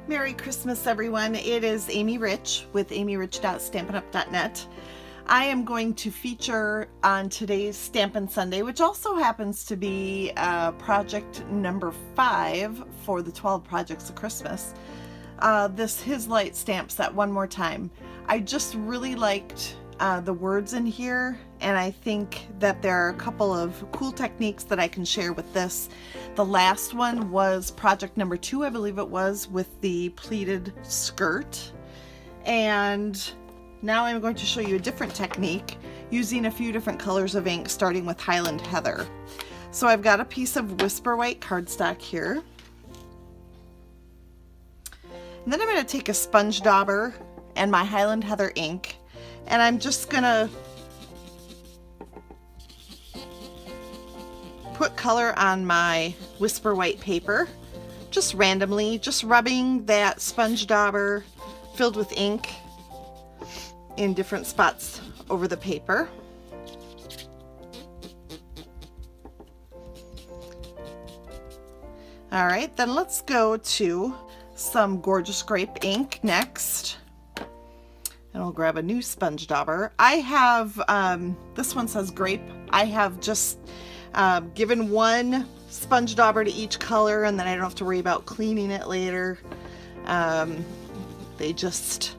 Merry Christmas, everyone. It is Amy Rich with amyrich.stampinup.net. I am going to feature on today's Stampin' Sunday, which also happens to be project number 5 for the 12 projects of Christmas. This His Light stamp set one more time. I just really liked the words in here, and I think that there are a couple of cool techniques that I can share with this. The last one was project number 2, I believe it was, with the pleated skirt. And now I'm going to show you a different technique using a few different colors of ink, starting with Highland Heather. So I've got a piece of Whisper White cardstock here. And then I'm going to take a sponge dauber and my Highland Heather ink, and I'm just going to put color on my Whisper White paper, just randomly, just rubbing that sponge dauber filled with ink in different spots over the paper. All right, then let's go to some Gorgeous Grape ink next. And I'll grab a new sponge dauber. I have, this one says grape. I have just given one sponge dauber to each color, and then I don't have to worry about cleaning it later. They just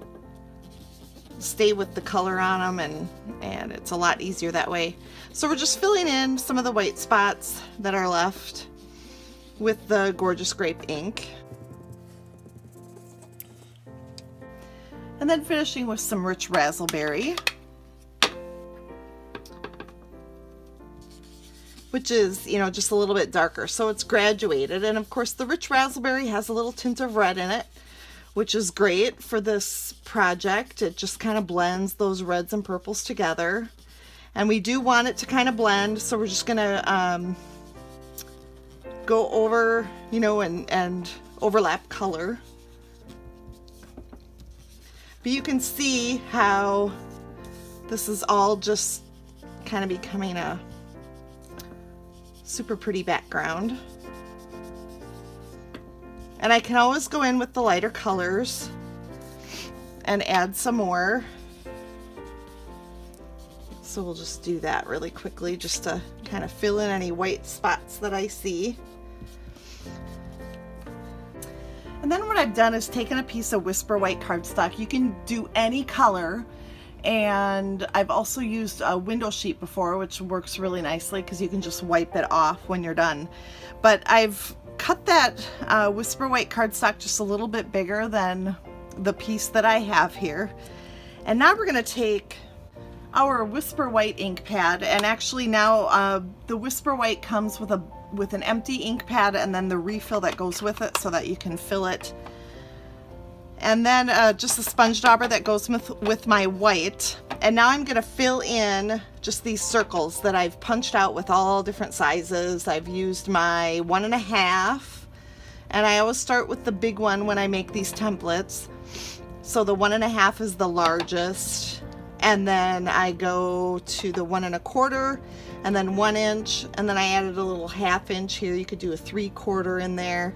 stay with the color on them, and it's a lot easier that way. So we're just filling in some of the white spots that are left with the Gorgeous Grape ink. And then finishing with some Rich Razzleberry, which is, you know, just a little bit darker, so it's graduated. And of course the Rich Razzleberry has a little tint of red in it, which is great for this project. It just kind of blends those reds and purples together, and we do want it to kind of blend, so we're just gonna go over, you know, and overlap color. But you can see how this is all just kind of becoming a super pretty background. And I can always go in with the lighter colors and add some more. So we'll just do that really quickly, just to kind of fill in any white spots that I see. And then what I've done is taken a piece of Whisper White cardstock. You can do any color, and I've also used a window sheet before, which works really nicely because you can just wipe it off when you're done. But I've cut that Whisper White cardstock just a little bit bigger than the piece that I have here. And now we're going to take our Whisper White ink pad, and actually now the Whisper White comes with an empty ink pad and then the refill that goes with it so that you can fill it. And then just a sponge dauber that goes with my white. And now I'm going to fill in just these circles that I've punched out with all different sizes. I've used my 1.5, and I always start with the big one when I make these templates. So the 1.5 is the largest, and then I go to the 1.25, and then 1 inch, and then I added a little 1/2 inch here. You could do a 3/4 in there.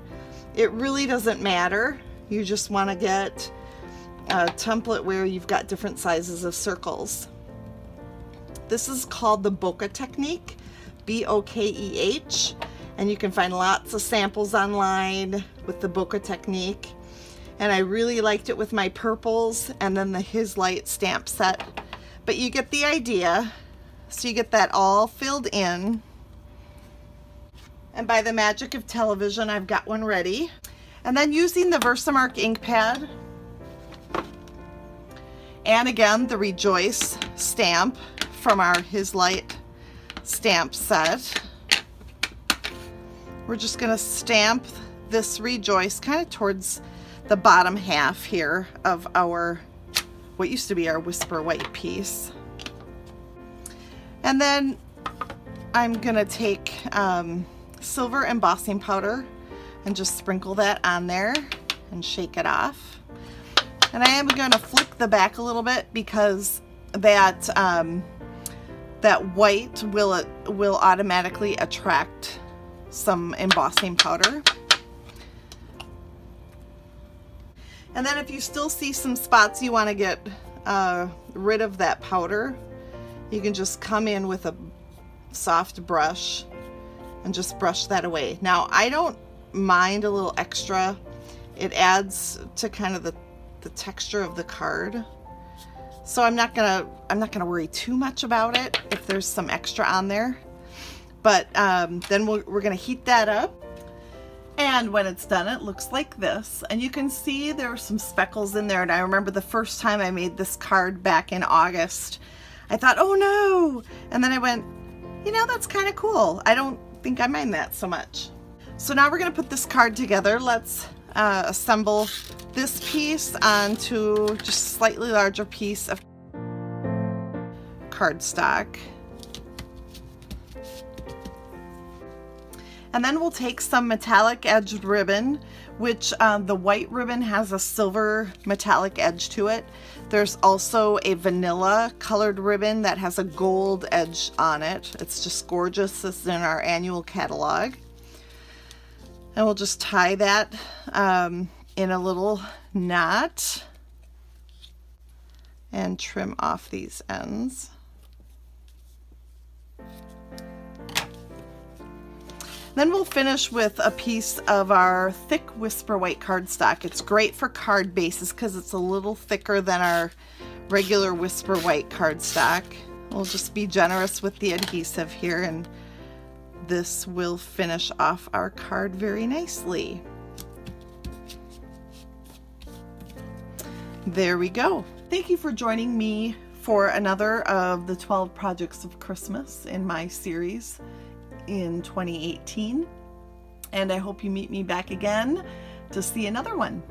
It really doesn't matter. You just want to get a template where you've got different sizes of circles. This is called the Bokeh technique, B-O-K-E-H, and you can find lots of samples online with the Bokeh technique. And I really liked it with my purples and then the His Light stamp set. But you get the idea. So you get that all filled in. And by the magic of television, I've got one ready. And then using the Versamark ink pad, and again the Rejoice stamp from our His Light stamp set, we're just going to stamp this Rejoice kind of towards the bottom half here of our, what used to be our Whisper White piece. And then I'm going to take silver embossing powder and just sprinkle that on there and shake it off. And I am going to flick the back a little bit because that that white will automatically attract some embossing powder. And then if you still see some spots you want to get rid of that powder, you can just come in with a soft brush and just brush that away. Now, I don't mind a little extra. It adds to kind of the texture of the card. So I'm not gonna worry too much about it if there's some extra on there. But then we're gonna heat that up. And when it's done, it looks like this. And you can see there are some speckles in there. And I remember the first time I made this card back in August, I thought, oh no. And then I went, you know, that's kind of cool. I don't think I mind that so much. So now we're gonna put this card together. Let's assemble this piece onto just a slightly larger piece of cardstock. And then we'll take some metallic edged ribbon, which the white ribbon has a silver metallic edge to it. There's also a vanilla colored ribbon that has a gold edge on it. It's just gorgeous. This is in our annual catalog. And we'll just tie that in a little knot and trim off these ends. Then we'll finish with a piece of our thick Whisper White cardstock. It's great for card bases because it's a little thicker than our regular Whisper White cardstock. We'll just be generous with the adhesive here, and this will finish off our card very nicely. There we go. Thank you for joining me for another of the 12 Projects of Christmas in my series in 2018, and I hope you meet me back again to see another one.